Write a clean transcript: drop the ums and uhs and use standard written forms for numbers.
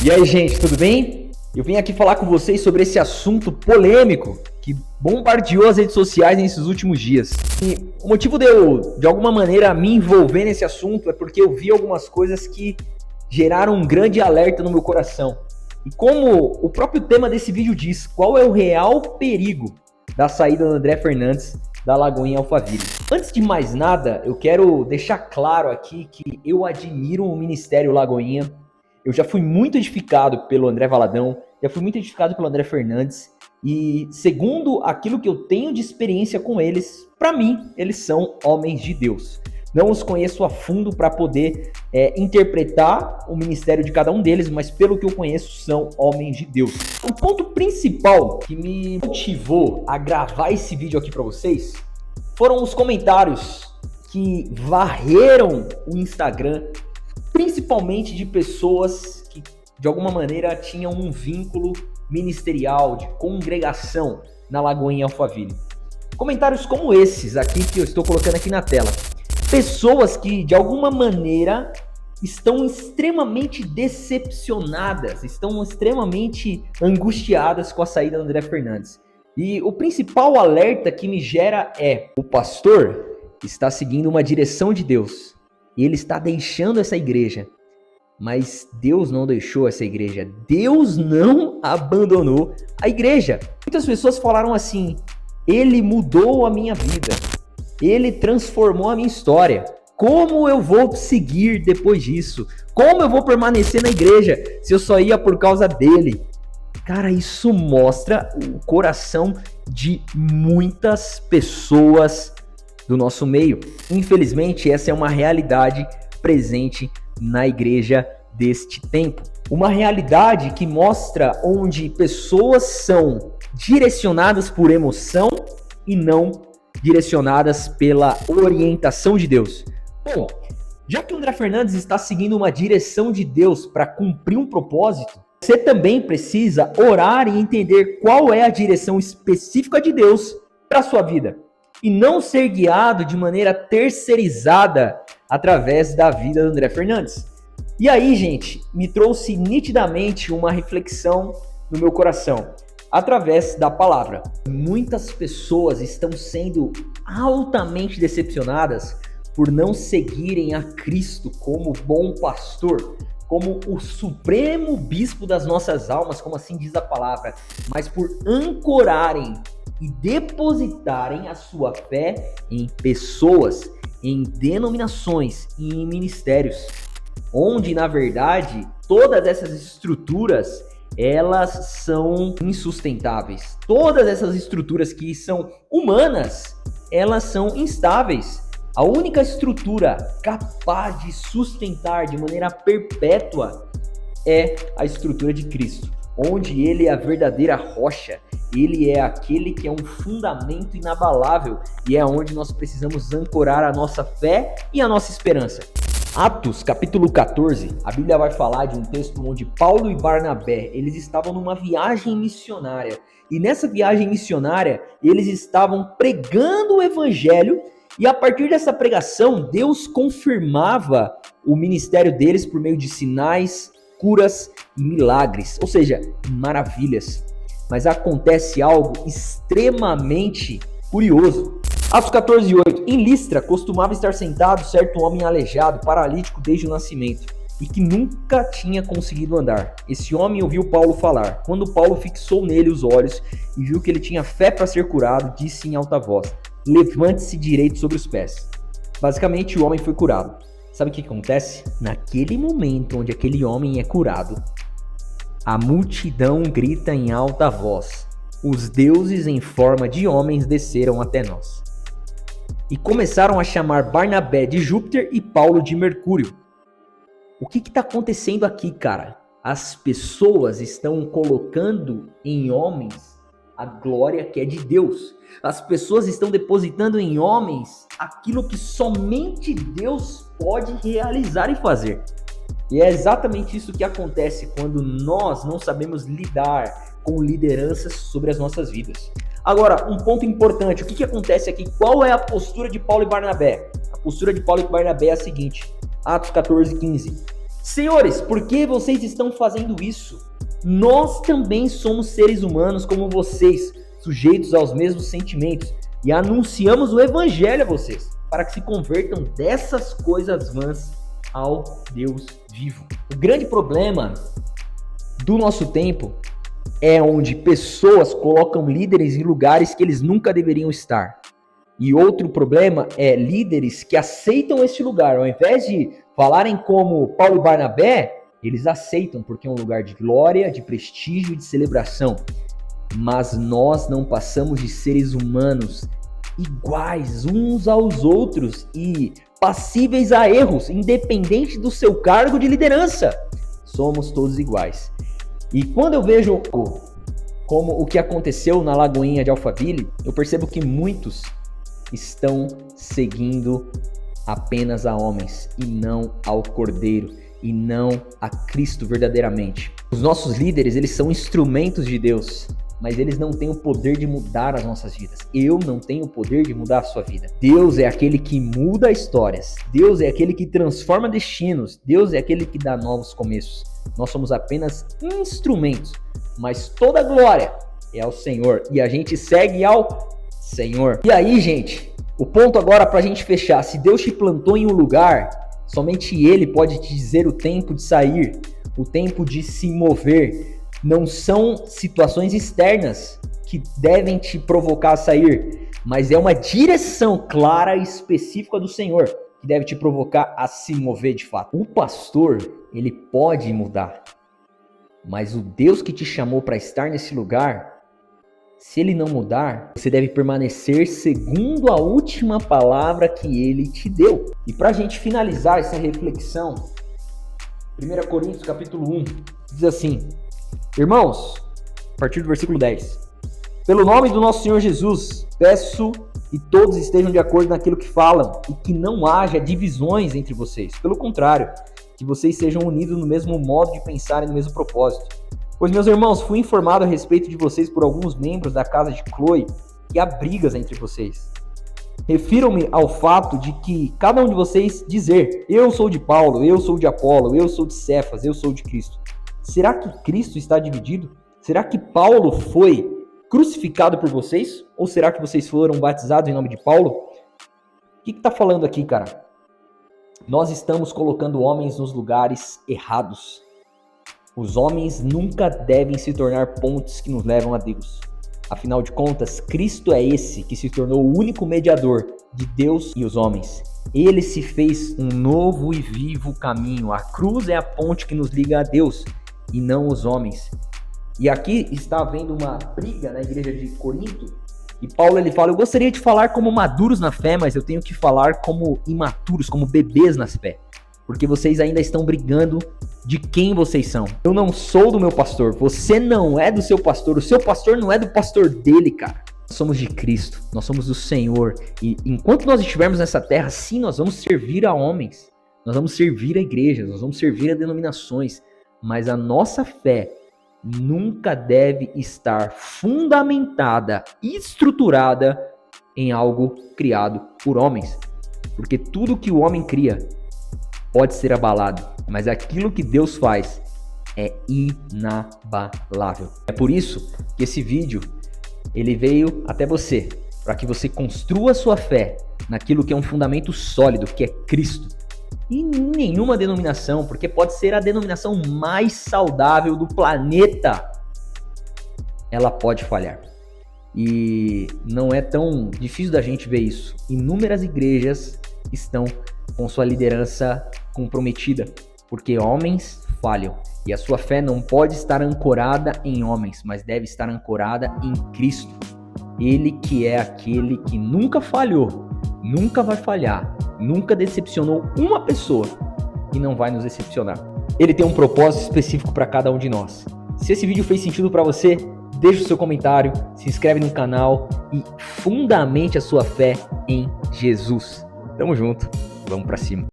E aí, gente, tudo bem? Eu vim aqui falar com vocês sobre esse assunto polêmico que bombardeou as redes sociais nesses últimos dias. E o motivo de eu, de alguma maneira, me envolver nesse assunto é porque eu vi algumas coisas que geraram um grande alerta no meu coração. E como o próprio tema desse vídeo diz, qual é o real perigo da saída do André Fernandes da Lagoinha Alphaville? Antes de mais nada, eu quero deixar claro aqui que eu admiro o Ministério Lagoinha. Eu já fui muito edificado pelo André Valadão, já fui muito edificado pelo André Fernandes, e segundo aquilo que eu tenho de experiência com eles, para mim, eles são homens de Deus. Não os conheço a fundo para poder interpretar o ministério de cada um deles, mas pelo que eu conheço, são homens de Deus. O ponto principal que me motivou a gravar esse vídeo aqui para vocês foram os comentários que varreram o Instagram, principalmente de pessoas que de alguma maneira tinham um vínculo ministerial, de congregação na Lagoinha Alphaville. Comentários como esses aqui que eu estou colocando aqui na tela. Pessoas que de alguma maneira estão extremamente decepcionadas, estão extremamente angustiadas com a saída do André Fernandes. E o principal alerta que me gera é: o pastor está seguindo uma direção de Deus. Ele está deixando essa igreja, mas Deus não deixou essa igreja. Deus não abandonou a igreja. Muitas pessoas falaram assim: ele mudou a minha vida, ele transformou a minha história. Como eu vou seguir depois disso? Como eu vou permanecer na igreja se eu só ia por causa dele? Cara, isso mostra o coração de muitas pessoas do nosso meio. Infelizmente, essa é uma realidade presente na igreja deste tempo. Uma realidade que mostra onde pessoas são direcionadas por emoção e não direcionadas pela orientação de Deus. Bom, já que o André Fernandes está seguindo uma direção de Deus para cumprir um propósito, você também precisa orar e entender qual é a direção específica de Deus para a sua vida. E não ser guiado de maneira terceirizada através da vida do André Fernandes. E aí, gente, me trouxe nitidamente uma reflexão no meu coração, através da palavra. Muitas pessoas estão sendo altamente decepcionadas por não seguirem a Cristo como bom pastor, como o supremo bispo das nossas almas, como assim diz a palavra, mas por ancorarem e depositarem a sua fé em pessoas, em denominações e em ministérios, onde, na verdade, todas essas estruturas, elas são insustentáveis. Todas essas estruturas que são humanas, elas são instáveis. A única estrutura capaz de sustentar de maneira perpétua é a estrutura de Cristo, onde ele é a verdadeira rocha. Ele é aquele que é um fundamento inabalável e é onde nós precisamos ancorar a nossa fé e a nossa esperança. Atos, capítulo 14, a Bíblia vai falar de um texto onde Paulo e Barnabé, eles estavam numa viagem missionária. E nessa viagem missionária, eles estavam pregando o evangelho e a partir dessa pregação, Deus confirmava o ministério deles por meio de sinais, curas e milagres, ou seja, maravilhas. Mas acontece algo extremamente curioso. Atos 14:8. Em Listra costumava estar sentado certo homem aleijado, paralítico desde o nascimento, e que nunca tinha conseguido andar. Esse homem ouviu Paulo falar. Quando Paulo fixou nele os olhos e viu que ele tinha fé para ser curado, disse em alta voz: levante-se direito sobre os pés. Basicamente, o homem foi curado. Sabe o que acontece? Naquele momento onde aquele homem é curado, a multidão grita em alta voz: os deuses em forma de homens desceram até nós. E começaram a chamar Barnabé de Júpiter e Paulo de Mercúrio. O que está acontecendo aqui, cara? As pessoas estão colocando em homens a glória que é de Deus. As pessoas estão depositando em homens aquilo que somente Deus pode realizar e fazer. E é exatamente isso que acontece quando nós não sabemos lidar com lideranças sobre as nossas vidas. Agora, um ponto importante, o que acontece aqui? Qual é a postura de Paulo e Barnabé? A postura de Paulo e Barnabé é a seguinte, Atos 14:15. Senhores, por que vocês estão fazendo isso? Nós também somos seres humanos como vocês, sujeitos aos mesmos sentimentos, e anunciamos o evangelho a vocês, para que se convertam dessas coisas vãs ao Deus vivo. O grande problema do nosso tempo é onde pessoas colocam líderes em lugares que eles nunca deveriam estar. E outro problema é líderes que aceitam este lugar, ao invés de falarem como Paulo e Barnabé, eles aceitam porque é um lugar de glória, de prestígio e de celebração. Mas nós não passamos de seres humanos iguais uns aos outros e passíveis a erros, independente do seu cargo de liderança. Somos todos iguais. E quando eu vejo como o que aconteceu na Lagoinha de Alphaville, eu percebo que muitos estão seguindo apenas a homens e não ao Cordeiro e não a Cristo verdadeiramente. Os nossos líderes, eles são instrumentos de Deus, mas eles não têm o poder de mudar as nossas vidas. Eu não tenho o poder de mudar a sua vida. Deus é aquele que muda histórias. Deus é aquele que transforma destinos. Deus é aquele que dá novos começos. Nós somos apenas instrumentos, mas toda a glória é ao Senhor e a gente segue ao Senhor. E aí, gente, o ponto agora pra gente fechar: se Deus te plantou em um lugar, somente Ele pode te dizer o tempo de sair, o tempo de se mover. Não são situações externas que devem te provocar a sair, mas é uma direção clara e específica do Senhor que deve te provocar a se mover de fato. O pastor, ele pode mudar, mas o Deus que te chamou para estar nesse lugar, se ele não mudar, você deve permanecer segundo a última palavra que ele te deu. E para a gente finalizar essa reflexão, 1 Coríntios capítulo 1 diz assim: irmãos, a partir do versículo 10, pelo nome do nosso Senhor Jesus, peço e todos estejam de acordo naquilo que falam e que não haja divisões entre vocês. Pelo contrário, que vocês sejam unidos no mesmo modo de pensar e no mesmo propósito. Pois, meus irmãos, fui informado a respeito de vocês por alguns membros da casa de Cloe que há brigas entre vocês. Refiram-me ao fato de que cada um de vocês dizer: eu sou de Paulo, eu sou de Apolo, eu sou de Cefas, eu sou de Cristo. Será que Cristo está dividido? Será que Paulo foi crucificado por vocês? Ou será que vocês foram batizados em nome de Paulo? O que está falando aqui, cara? Nós estamos colocando homens nos lugares errados. Os homens nunca devem se tornar pontes que nos levam a Deus. Afinal de contas, Cristo é esse que se tornou o único mediador de Deus e os homens. Ele se fez um novo e vivo caminho. A cruz é a ponte que nos liga a Deus e não os homens. E aqui está havendo uma briga na igreja de Corinto. E Paulo ele fala: eu gostaria de falar como maduros na fé, mas eu tenho que falar como imaturos, como bebês na fé. Porque vocês ainda estão brigando de quem vocês são. Eu não sou do meu pastor, você não é do seu pastor, o seu pastor não é do pastor dele, cara. Nós somos de Cristo, nós somos do Senhor. E enquanto nós estivermos nessa terra, sim, nós vamos servir a homens, nós vamos servir a igrejas, nós vamos servir a denominações. Mas a nossa fé nunca deve estar fundamentada, estruturada em algo criado por homens. Porque tudo que o homem cria pode ser abalado, mas aquilo que Deus faz é inabalável. É por isso que esse vídeo ele veio até você, para que você construa sua fé naquilo que é um fundamento sólido, que é Cristo. E nenhuma denominação, porque pode ser a denominação mais saudável do planeta, ela pode falhar. E não é tão difícil da gente ver isso. Inúmeras igrejas estão com sua liderança comprometida, porque homens falham. E a sua fé não pode estar ancorada em homens, mas deve estar ancorada em Cristo. Ele que é aquele que nunca falhou, nunca vai falhar, nunca decepcionou uma pessoa e não vai nos decepcionar. Ele tem um propósito específico para cada um de nós. Se esse vídeo fez sentido para você, deixa o seu comentário, se inscreve no canal e fundamente a sua fé em Jesus. Tamo junto, vamos para cima.